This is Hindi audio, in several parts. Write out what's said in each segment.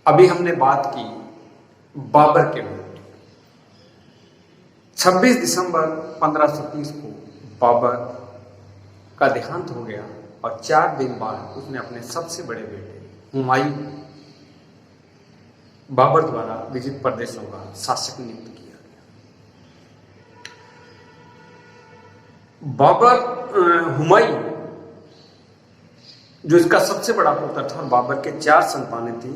अभी हमने बात की बाबर के मृत्यु। 26 दिसंबर 1530 को बाबर का देहांत हो गया और 4 दिन बाद उसने अपने सबसे बड़े बेटे हुमायूं बाबर द्वारा विजित प्रदेशों का शासक नियुक्त किया गया। बाबर हुमायूं जो इसका सबसे बड़ा पुत्र था और बाबर के 4 संतानें थी,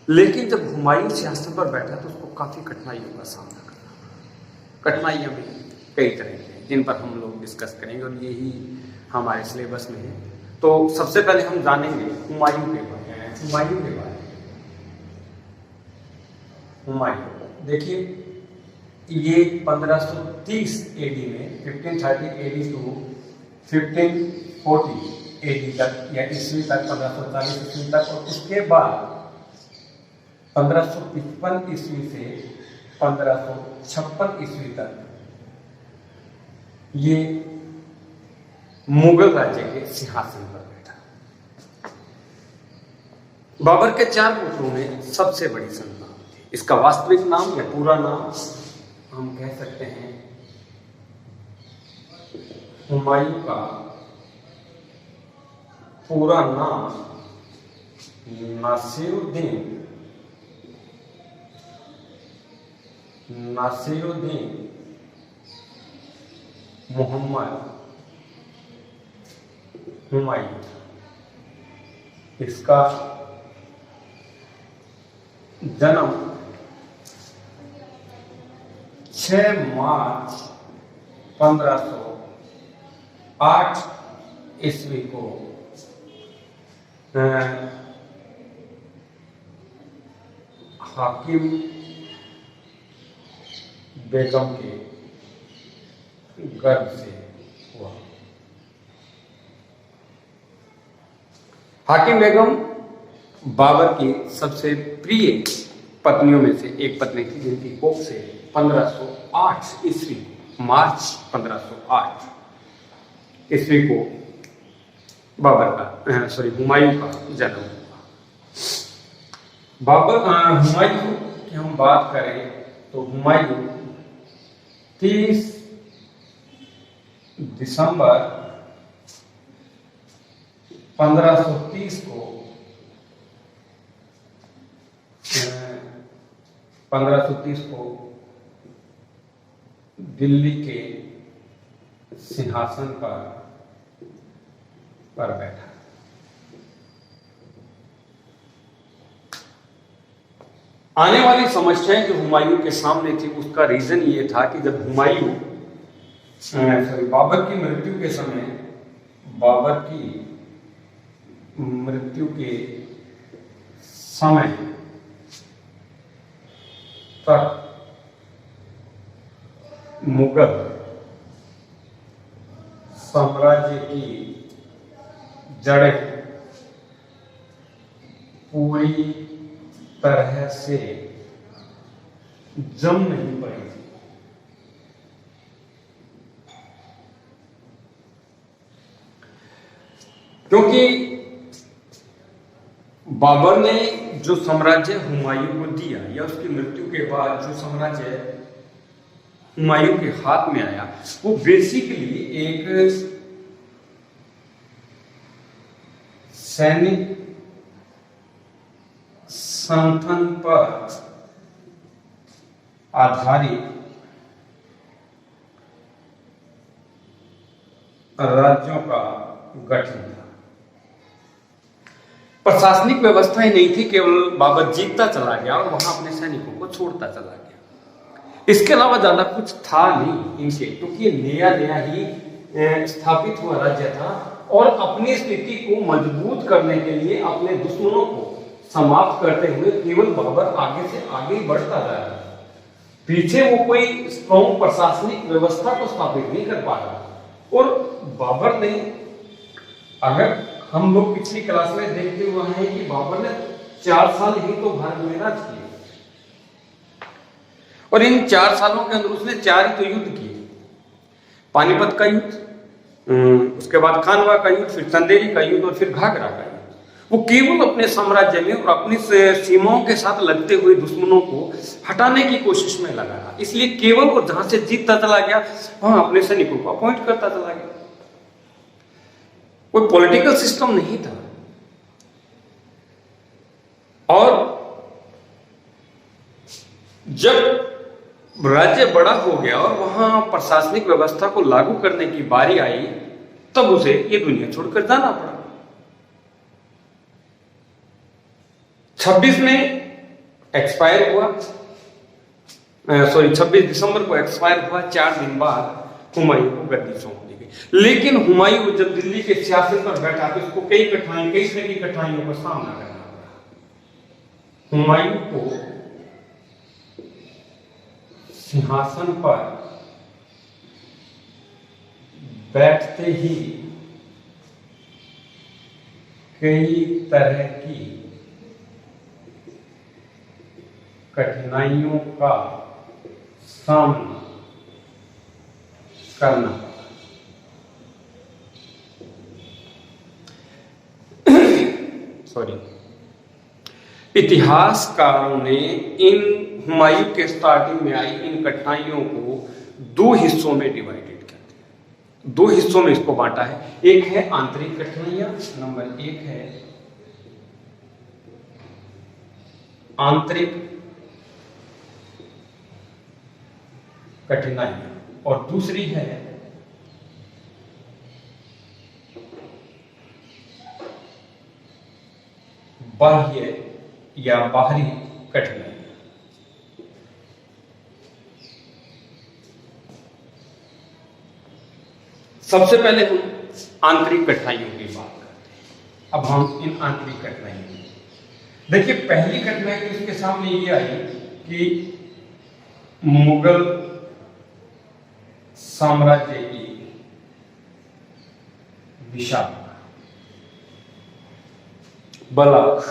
लेकिन जब हुमायूं सिंहासन पर बैठा तो उसको काफी कठिनाइयों का सामना करना पड़ा। कठिनाइयां भी कई तरह की हैं जिन पर हम लोग डिस्कस करेंगे और यही हमारे सिलेबस में है। तो सबसे पहले हम जानेंगे हुमायूं के बारे में। हुमायूं देखिए, ये 1530 एडी में 1530 एडी टू 1540 एडी तक या ईस्वी तक 1540 ईस्वी तक, और उसके बाद 1555 ईस्वी से 1556 ईस्वी तक ये मुगल राज्य के सिंहासन पर बैठा। बाबर के 4 पुत्रों में सबसे बड़ी संतान थी। इसका वास्तविक नाम या पूरा नाम हम कह सकते हैं हुमायूं का पूरा नाम नासिरुद्दीन मोहम्मद हुमायूं। इसका जन्म 6 मार्च 1508 ईस्वी को हाकिम बेगम के गर्भ से हुआ। हाकिम बेगम बाबर की सबसे प्रिय पत्नियों में से एक पत्नी थी, जिनकी कोख से 1508 ईस्वी मार्च 1508 ईस्वी को हुमायूं का जन्म हुआ। हुमायूं की हम बात करें तो हुमायूं 30 दिसंबर 1530 को 1530 को दिल्ली के सिंहासन पर बैठा। आने वाली समस्याएं जो हुमायूं के सामने थी, उसका रीजन ये था कि जब बाबर की मृत्यु के समय, तक मुगल साम्राज्य की जड़ें पूरी तरह से जम नहीं पड़ी थी। क्योंकि बाबर ने जो साम्राज्य हुमायूं को दिया या उसकी मृत्यु के बाद जो साम्राज्य हुमायूं के हाथ में आया, वो बेसिकली एक सैनिक संगठन पर आधारित राज्यों का गठन था। प्रशासनिक व्यवस्था ही नहीं थी, केवल बाबर जीतता चला गया और वहां अपने सैनिकों को छोड़ता चला गया। इसके अलावा ज्यादा कुछ था नहीं इनके, क्योंकि ये नया ही स्थापित हुआ राज्य था और अपनी स्थिति को मजबूत करने के लिए अपने दुश्मनों को समाप्त करते हुए केवल बाबर आगे से आगे ही बढ़ता जा रहा था। पीछे वो कोई स्ट्रॉन्ग प्रशासनिक व्यवस्था को स्थापित नहीं कर पा रहा। और बाबर ने, अगर हम लोग पिछली क्लास में देखते हुए हैं कि बाबर ने 4 साल ही तो भारत में राज किए और इन 4 सालों के अंदर उसने 4 ही तो युद्ध किए। पानीपत का युद्ध, उसके बाद खानवा का युद्ध, फिर चंदेरी का युद्ध और फिर घाघरा का युद्ध। वो केवल अपने साम्राज्य में और अपनी सीमाओं के साथ लगते हुए दुश्मनों को हटाने की कोशिश में लगा रहा। इसलिए केवल वो जहां से जीतता चला गया वहां अपने सैनिकों को अपॉइंट करता चला गया। कोई पॉलिटिकल सिस्टम नहीं था। और जब राज्य बड़ा हो गया और वहां प्रशासनिक व्यवस्था को लागू करने की बारी आई, तब उसे ये दुनिया छोड़कर जाना पड़ा। 26 में एक्सपायर हुआ, 26 दिसंबर को एक्सपायर हुआ। 4 दिन बाद हुमायूं को गद्दी सौंप दी गई। लेकिन हुमायूं जब दिल्ली के सियासत पर बैठा तो उसको कई तरह की कठिनाइयों का सामना करना पड़ा। हुमायूं को सिंहासन पर बैठते ही कई तरह की कठिनाइयों का सामना करना पड़ा। सॉरी, इतिहासकारों ने इन हुमायूं के स्टार्टिंग में आई इन कठिनाइयों को 2 हिस्सों में डिवाइडेड कर दिया। 2 हिस्सों में इसको बांटा है। एक है आंतरिक कठिनाइयां, नंबर 1 है आंतरिक कठिनाइयां और दूसरी है बाह्य या बाहरी कठिनाइयां। सबसे पहले हम आंतरिक कठिनाइयों की बात करते हैं। अब हम इन आंतरिक कठिनाइयों की देखिए, पहली कठिनाई तो इसके सामने ये आई कि मुगल साम्राज्य की विशाल बलख,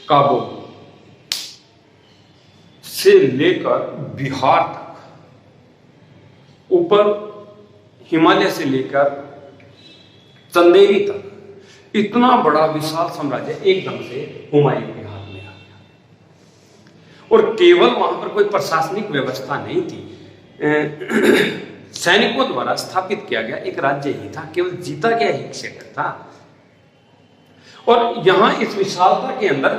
काबुल से लेकर बिहार तक, ऊपर हिमालय से लेकर चंदेरी तक, इतना बड़ा विशाल साम्राज्य एकदम से हुमायूं के हाथ में आ गया। और केवल वहां पर कोई प्रशासनिक व्यवस्था नहीं थी, सैनिकों द्वारा स्थापित किया गया एक राज्य ही था, केवल जीता गया ही क्षेत्र था। और यहां इस विशालता के अंदर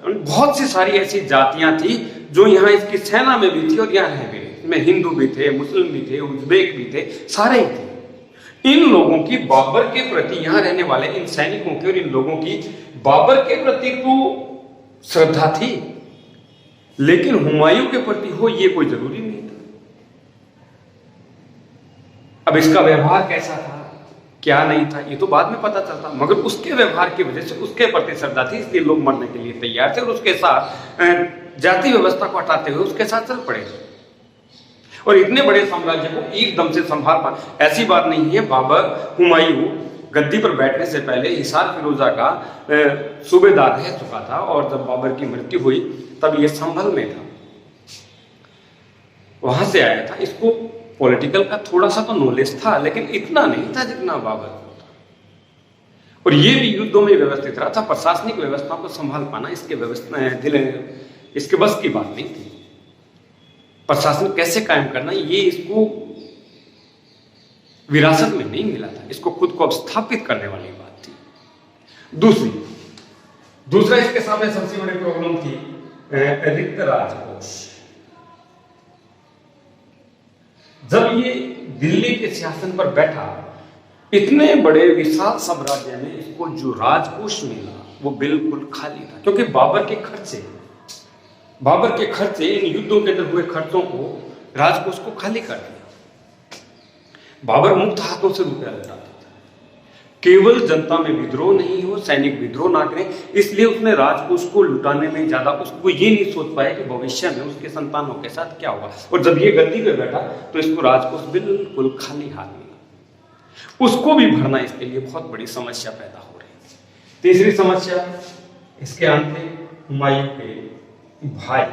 बहुत सी सारी ऐसी जातियां थी जो यहां इसकी सेना में भी थी और यहां रह भी रही। में हिंदू भी थे, मुस्लिम भी थे, उज्बेक भी थे, सारे ही थे। इन लोगों की बाबर के प्रति, यहां रहने वाले इन सैनिकों की और इन लोगों की बाबर के प्रति तो श्रद्धा थी, लेकिन हुमायूं के प्रति हो ये कोई जरूरी नहीं था। अब इसका व्यवहार कैसा था, क्या नहीं था, ये तो बाद में पता चलता, मगर उसके व्यवहार की वजह से उसके प्रति श्रद्धा थी, इसलिए लोग मरने के लिए तैयार थे और उसके साथ जाति व्यवस्था को हटाते हुए उसके साथ चल पड़े। और इतने बड़े साम्राज्य को एकदम से संभाल पा, ऐसी बात नहीं है। बाबर हुमायूं गद्दी पर बैठने से पहले हिसार फिरोजा का सूबेदार रह चुका था और जब बाबर की मृत्यु हुई तब ये संभल में था, वहां से आया था। इसको पॉलिटिकल का थोड़ा सा तो नॉलेज था, लेकिन इतना नहीं था जितना बाबर को था। और ये भी युद्धों में व्यवस्थित रहा था। प्रशासनिक व्यवस्था को संभाल पाना इसके बस की बात नहीं थी। प्रशासन कैसे कायम करना, ये इसको विरासत में नहीं मिला था, इसको खुद को अब स्थापित करने वाली बात थी। दूसरा इसके सामने सबसे बड़ी प्रॉब्लम थी रिक्त राजकोष। जब ये दिल्ली के सिंहासन पर बैठा, इतने बड़े विशाल साम्राज्य में इसको जो राजकोष मिला वो बिल्कुल खाली था, क्योंकि बाबर के खर्चे इन युद्धों के अंदर हुए खर्चों को, राजकोष को खाली कर दिया। बाबर मुक्त हाथों से रुपया लौटाता था, केवल जनता में विद्रोह नहीं हो, सैनिक विद्रोह ना करें, इसलिए उसने राजकोष को लुटाने में ज्यादा, उसको ये नहीं सोच पाया कि भविष्य में उसके संतानों के साथ क्या होगा। और जब ये गद्दी पे बैठा तो इसको राजकोष बिल्कुल खाली हाथ मिला। उसको भी भरना इसके लिए बहुत बड़ी समस्या पैदा हो रही है। तीसरी समस्या इसके अंत में हुमायूं के भाई,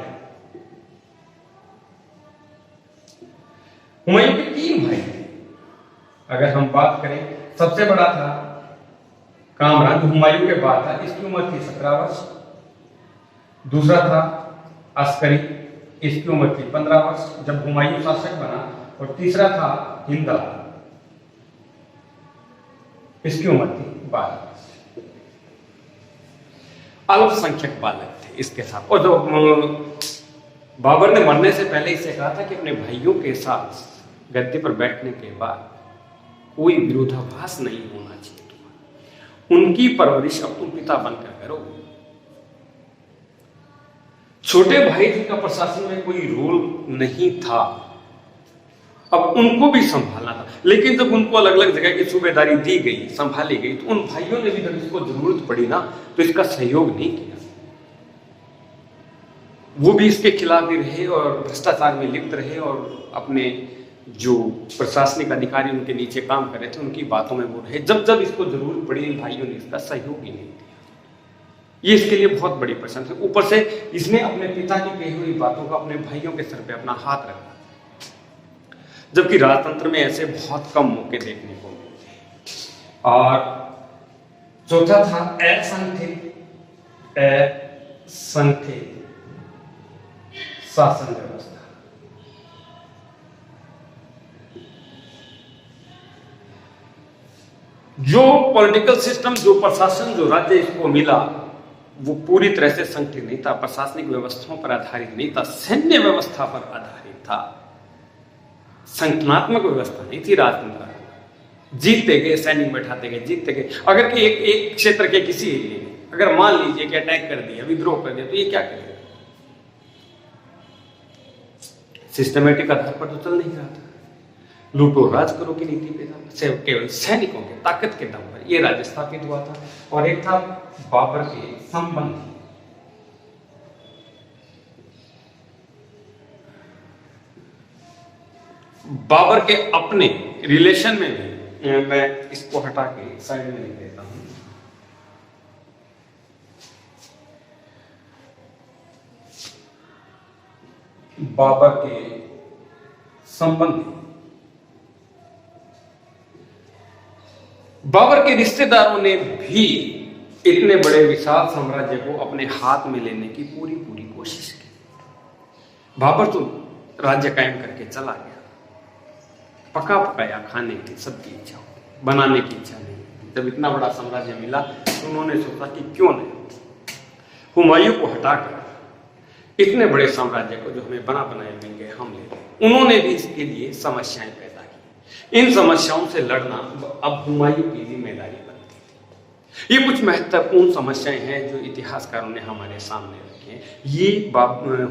हुमायूं के 3 भाई थे। अगर हम बात करें, सबसे बड़ा था कामरान जो हुमायूं के बाद था, इसकी उम्र थी 17 वर्ष। दूसरा था अस्करी, इसकी उम्र थी 15 वर्ष जब हुमायूं शासक बना। और तीसरा था हिंदला, इसकी उम्र थी 12 वर्ष। अल्पसंख्यक बालक थे इसके साथ। और जो बाबर ने मरने से पहले इसे कहा था कि अपने भाइयों के साथ गद्दी पर बैठने के बाद कोई विरोधाभास नहीं होना चाहिए तुम्हारा, उनकी परवरिश अब तुम पिता बनकर करो। छोटे भाई जी का प्रशासन में कोई रोल नहीं था, अब उनको भी संभालना था। लेकिन जब उनको अलग अलग जगह की सूबेदारी दी गई, संभाली गई, तो उन भाइयों ने भी जब इसको जरूरत पड़ी ना तो इसका सहयोग नहीं किया। वो भी इसके खिलाफ भी रहे और भ्रष्टाचार में लिप्त रहे और अपने जो प्रशासनिक अधिकारी उनके नीचे काम कर रहे थे उनकी बातों में वो रहे। जब जब इसको जरूरत पड़ी इन भाइयों ने इसका सहयोग ही नहीं दिया। ये इसके लिए बहुत बड़ी प्रशंसा है। ऊपर से इसने अपने पिता की कही हुई बातों का अपने भाइयों के सर पे अपना हाथ रखा, जबकि राजतंत्र में ऐसे बहुत कम मौके देखने को मिलते हैं। और चौथा था असंगठित शासन व्यवस्था। जो पॉलिटिकल सिस्टम, जो प्रशासन, जो राज्य इसको मिला वो पूरी तरह से संगठित नहीं था, प्रशासनिक व्यवस्थाओं पर आधारित नहीं था, सैन्य व्यवस्था पर आधारित था। संगठनात्मक व्यवस्था नहीं थी राजतंत्र। जीतते गए, सैनिक बैठाते गए, जीतते गए। अगर कि एक क्षेत्र के किसी एरिया में अगर मान लीजिए कि अटैक कर दिया, विद्रोह कर दिया, तो ये क्या करेगा? सिस्टमेटिक आधार पर तो चल नहीं रहा था। लूटो राज करो की नीति पे था। केवल सैनिकों के ताकत के दम पर यह राज्य स्थापित हुआ था। और एक था बाबर के संबंधी। बाबर के अपने रिलेशन में भी, मैं इसको हटा के साइड में लिख देता हूं। बाबर के संबंधी, बाबर के रिश्तेदारों ने भी इतने बड़े विशाल साम्राज्य को अपने हाथ में लेने की पूरी कोशिश की। बाबर तो राज्य कायम करके चला गया, पका पकाया खाने की सबकी इच्छा, बनाने की इच्छा नहीं। जब इतना बड़ा साम्राज्य मिला तो उन्होंने सोचा कि क्यों नहीं हुमायूं को हटाकर इतने बड़े साम्राज्य को जो हमें बना बनाए मिल गए हम ले लें। उन्होंने भी इसके लिए समस्याएं पैदा की। इन समस्याओं से लड़ना अब हुमायूं की जिम्मेदारी बनती थी। ये कुछ महत्वपूर्ण समस्याएं हैं जो इतिहासकारों ने हमारे सामने रखी हैं। ये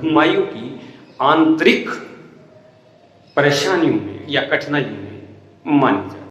हुमायूं की आंतरिक परेशानियों में या कठिनाइयों में मानी जाती है।